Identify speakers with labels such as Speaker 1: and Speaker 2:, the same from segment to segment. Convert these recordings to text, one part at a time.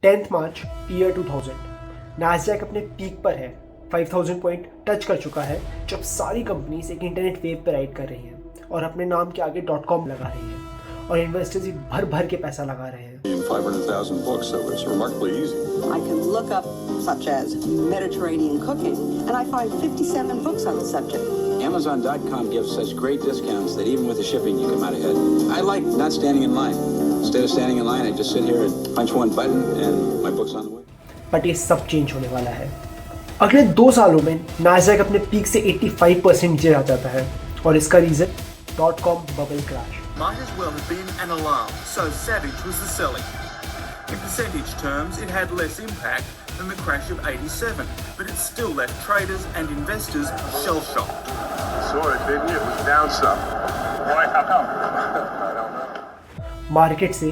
Speaker 1: 10th मार्च year 2000, Nasdaq अपने peak पर है, 5000 पॉइंट टच कर चुका है जब सारी कंपनीज एक इंटरनेट वेव पर राइड कर रही हैं और अपने नाम के आगे .com लगा रही हैं और इन्वेस्टर्स भर भर के पैसा लगा रहे हैं।
Speaker 2: 500,000 books, so it's remarkably easy.
Speaker 3: I can look up such as Mediterranean cooking, and I find 57 books on the subject.
Speaker 4: Amazon.com gives such great discounts that even with the shipping you come out ahead. I like not standing in line. Instead of standing in line, I just sit here and punch one button and my book's on the way.
Speaker 1: But ये सब change होने वाला है। अगले 2 सालों में Nasdaq अपने peak से 85% नीचे आ जाता है और इसका reason .com bubble crash.
Speaker 5: Might as well have been an alarm, so savage was the selling. In percentage terms, it had less impact than the crash of '87, but it still left traders and investors shell-shocked.
Speaker 2: Saw it, didn't you? It was down some. Why? How come? I don't know.
Speaker 1: Market से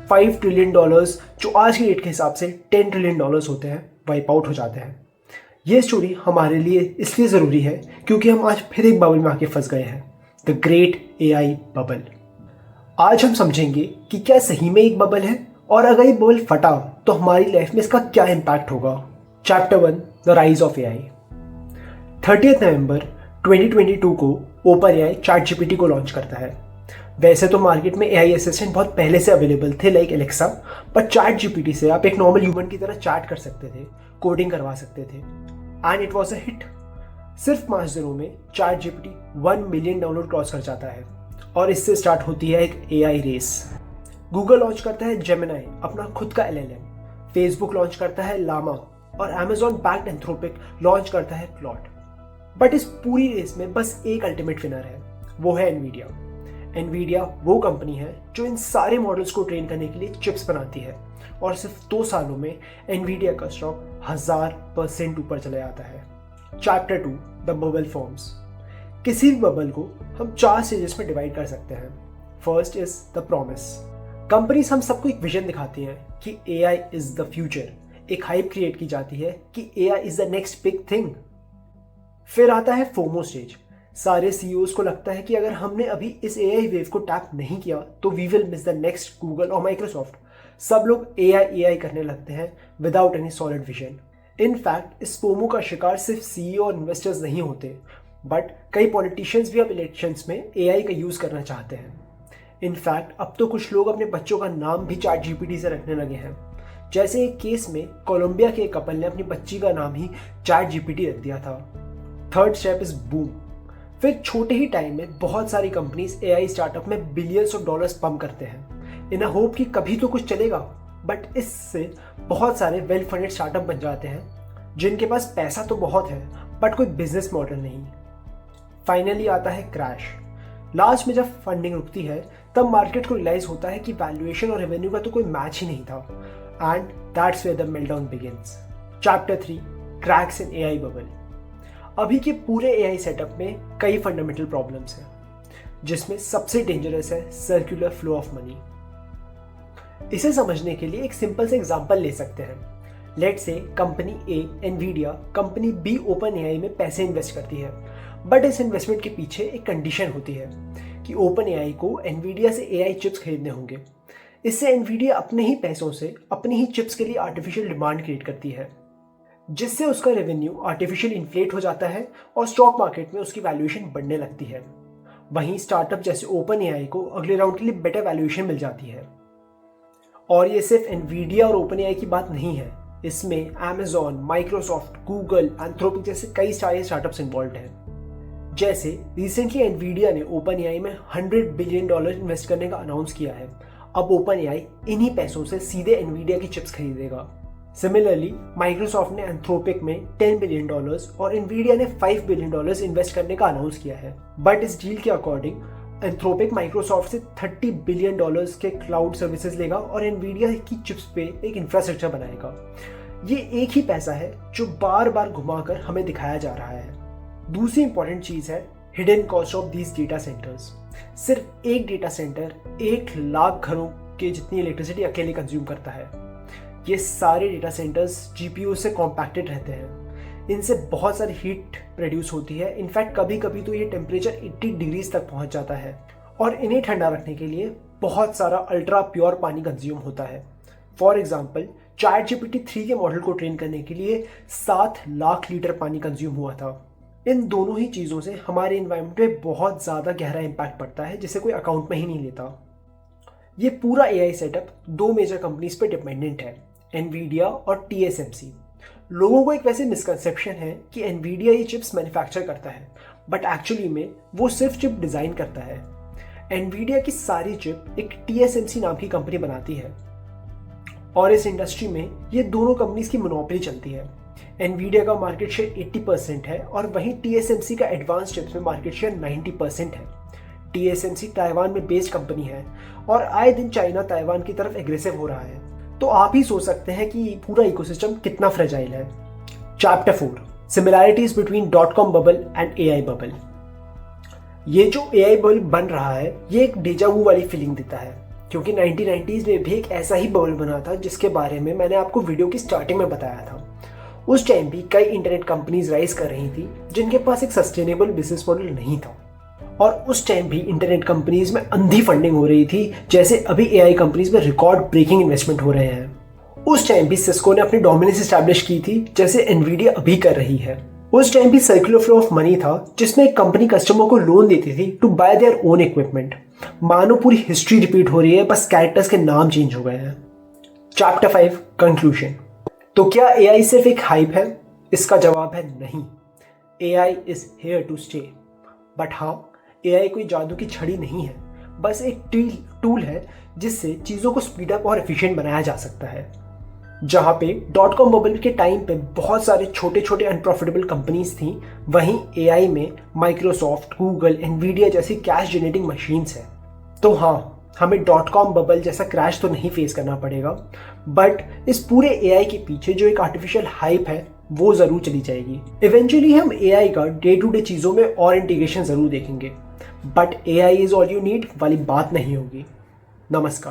Speaker 1: $5 trillion जो आज की date के हिसाब से $10 trillion होते हैं wipe out हो जाते हैं। ये स्टोरी हमारे लिए इसलिए ज़रूरी है क्योंकि हम आज फिर एक बबल में आके फंस गए हैं, द ग्रेट AI बबल। आज हम समझेंगे कि क्या सही में एक बबल है और अगर ये बबल फटा तो हमारी लाइफ में इसका क्या इम्पैक्ट होगा। Chapter 1, the rise of AI। 30 नवंबर 2022 को OpenAI ChatGPT को लॉन्च करता है। वैसे तो मार्केट में AI असिस्टेंट बहुत पहले से अवेलेबल थे लाइक एलेक्सा, पर ChatGPT से आप एक नॉर्मल ह्यूमन की तरह चैट कर सकते थे, कोडिंग करवा सकते थे and it was a hit. सिर्फ 5 दिनों में ChatGPT 1 मिलियन डाउनलोड क्रॉस कर जाता है और इससे स्टार्ट होती है एक AI रेस। गूगल लॉन्च करता है जेमिनी, अपना खुद का LLM, फेसबुक लॉन्च करता है लामा और Amazon बैक्ड एंथ्रोपिक लॉन्च करता है क्लॉड। बट इस पूरी रेस में बस एक अल्टीमेट विनर है, वो है एनवीडिया। एनवीडिया वो कंपनी है जो इन सारे मॉडल्स को ट्रेन करने के लिए चिप्स बनाती है और सिर्फ 2 सालों में एनवीडिया का स्टॉक 1000% ऊपर चला जाता है। Chapter 2, the bubble forms. किसी भी बबल को हम 4 स्टेजेस में डिवाइड कर सकते हैं। First is the promise. Companies हम सबको एक विजन दिखाती हैं कि AI इज द फ्यूचर। एक हाइप क्रिएट की जाती है कि AI is the next big thing. फिर आता है फोमो स्टेज। सारे CEOs को लगता है कि अगर हमने अभी इस AI वेव को टैप नहीं किया तो we will miss the next Google और माइक्रोसॉफ्ट। सब लोग AI करने लगते हैं without any solid vision. In fact इस फोमो का शिकार सिर्फ CEO और इन्वेस्टर्स नहीं होते, बट कई पॉलिटिशियंस भी अब इलेक्शंस में AI का यूज़ करना चाहते हैं। इनफैक्ट अब तो कुछ लोग अपने बच्चों का नाम भी ChatGPT से रखने लगे हैं। जैसे एक केस में कोलंबिया के एक कपल ने अपनी बच्ची का नाम ही ChatGPT रख दिया था। Third step is boom. फिर छोटे ही टाइम में बहुत सारी कंपनीज AI स्टार्टअप में बिलियंस ऑफ डॉलर्स पंप करते हैं इन अ होप कि कभी तो कुछ चलेगा, बट इससे बहुत सारे वेल फंडेड स्टार्टअप बन जाते हैं जिनके पास पैसा तो बहुत है बट कोई बिजनेस मॉडल नहीं। फाइनली आता है क्रैश। लास्ट में जब फंडिंग रुकती है तब मार्केट को रियलाइज होता है कि वैल्यूएशन और रेवेन्यू का तो कोई मैच ही नहीं था and that's where the meltdown begins. Chapter 3, cracks in AI bubble. अभी के पूरे AI सेटअप में कई फंडामेंटल प्रॉब्लम्स हैं जिसमें सबसे डेंजरस है सर्कुलर फ्लो ऑफ मनी। इसे समझने के लिए एक सिंपल से एग्जांपल ले सकते हैं। Let's say company A Nvidia company B OpenAI में पैसे इन्वेस्ट करती है, बट इस इन्वेस्टमेंट के पीछे एक कंडीशन होती है कि OpenAI को एनवीडिया से AI चिप्स खरीदने होंगे। इससे एनवीडिया अपने ही पैसों से अपनी ही चिप्स के लिए आर्टिफिशियल डिमांड क्रिएट करती है, जिससे उसका रेवेन्यू आर्टिफिशियल इन्फ्लेट हो जाता है और स्टॉक मार्केट में उसकी वैल्यूएशन बढ़ने लगती है। वहीं स्टार्टअप जैसे OpenAI को अगले राउंड के लिए बेटर वैल्यूएशन मिल जाती है। और ये सिर्फ एनवीडिया और OpenAI की बात नहीं है, इसमें Amazon, माइक्रोसॉफ्ट, गूगल, एंथ्रोपिक जैसे कई सारे स्टार्टअप्स इन्वॉल्व हैं। जैसे रिसेंटली एनवीडिया ने OpenAI में $100 बिलियन इन्वेस्ट करने का अनाउंस किया है। अब OpenAI इन्हीं पैसों से सीधे एनवीडिया की चिप्स खरीदेगा। सिमिलरली माइक्रोसॉफ्ट ने एंथ्रोपिक में $10 बिलियन और एनवीडिया ने $5 बिलियन इन्वेस्ट करने का अनाउंस किया है। बट इस डील के अकॉर्डिंग एंथ्रोपिक माइक्रोसॉफ्ट से $30 बिलियन के क्लाउड सर्विसेज लेगा और एनवीडिया की चिप्स पे एक इंफ्रास्ट्रक्चर बनाएगा। ये एक ही पैसा है जो बार बार घुमाकर हमें दिखाया जा रहा है। दूसरी इंपॉर्टेंट चीज है hidden cost of these data centres. सिर्फ एक डेटा सेंटर 1 लाख घरों के जितनी इलेक्ट्रिसिटी अकेले कंज्यूम करता है। ये सारे डेटा सेंटर्स GPU से कॉम्पैक्टेड रहते हैं। इनसे बहुत सारी हीट प्रोड्यूस होती है। इनफैक्ट कभी कभी तो ये टेम्परेचर 80 डिग्रीज तक पहुंच जाता है और इन्हें ठंडा रखने के लिए बहुत सारा अल्ट्रा प्योर पानी कंज्यूम होता है। फॉर एग्जाम्पल ChatGPT-3 के मॉडल को ट्रेन करने के लिए 7 लाख लीटर पानी कंज्यूम हुआ था। इन दोनों ही चीज़ों से हमारे एनवायरनमेंट पे बहुत ज़्यादा गहरा इम्पैक्ट पड़ता है, जिसे कोई अकाउंट में ही नहीं लेता। ये पूरा AI सेटअप 2 मेजर कंपनीज पे डिपेंडेंट है, एनवीडिया और TSMC। लोगों को एक वैसे मिसकंसेप्शन है कि एनवीडिया ये चिप्स मैन्युफैक्चर करता है, बट एक्चुअली में वो सिर्फ चिप डिज़ाइन करता है। एनवीडिया की सारी चिप एक TSMC नाम की कंपनी बनाती है और इस इंडस्ट्री में ये दोनों कंपनीज की मोनोपोली चलती है। एनवीडिया का मार्केट शेयर 80% है और वहीं TSMC का एडवांस चिप्स में मार्केट शेयर 90% है। TSMC ताइवान में बेस्ड कंपनी है और आए दिन चाइना ताइवान की तरफ एग्रेसिव हो रहा है, तो आप ही सोच सकते हैं कि पूरा इकोसिस्टम कितना फ्रेजाइल है। Chapter 4, similarities between .com bubble and AI bubble. ये जो AI बबल बन रहा है ये एक डेजा वू वाली फीलिंग देता है, क्योंकि 1990s में भी एक ऐसा ही बबल बना था जिसके बारे में मैंने आपको वीडियो की स्टार्टिंग में बताया था। उस टाइम भी कई इंटरनेट कंपनीज राइज कर रही थी जिनके पास एक सस्टेनेबल बिजनेस मॉडल नहीं था, और उस टाइम भी इंटरनेट कंपनीज में अंधी फंडिंग हो रही थी, जैसे अभी AI कंपनीज में रिकॉर्ड ब्रेकिंग इन्वेस्टमेंट हो रहे हैं। उस टाइम भी सिस्को ने अपनी डोमिनेंस एस्टैब्लिश की थी, जैसे एनवीडिया अभी कर रही है। उस टाइम भी सर्कुलर फ्लो ऑफ मनी था, जिसमें एक कंपनी कस्टमर को लोन देती थी to buy their own equipment. मानो पूरी हिस्ट्री रिपीट हो रही है, बस कैरेक्टर्स के नाम चेंज हो गए हैं। Chapter 5, conclusion. तो क्या AI सिर्फ एक हाइप है? इसका जवाब है नहीं। AI is here to stay. But हाँ, AI कोई जादू की छड़ी नहीं है, बस एक टूल है जिससे चीज़ों को स्पीड अप और एफिशिएंट बनाया जा सकता है। जहाँ पे .com बबल के टाइम पे बहुत सारे छोटे छोटे अनप्रॉफिटेबल कंपनीज थी, वहीं AI में माइक्रोसॉफ्ट, गूगल, एनवीडिया जैसी कैश जनरेटिंग मशीन्स हैं। तो हाँ, हमें .com बबल जैसा क्रैश तो नहीं फेस करना पड़ेगा, बट इस पूरे AI के पीछे जो एक आर्टिफिशियल हाइप है वो ज़रूर चली जाएगी। इवेंचुअली हम AI का डे टू डे चीज़ों में और इंटीग्रेशन ज़रूर देखेंगे, but AI is all you need वाली बात नहीं होगी। नमस्कार।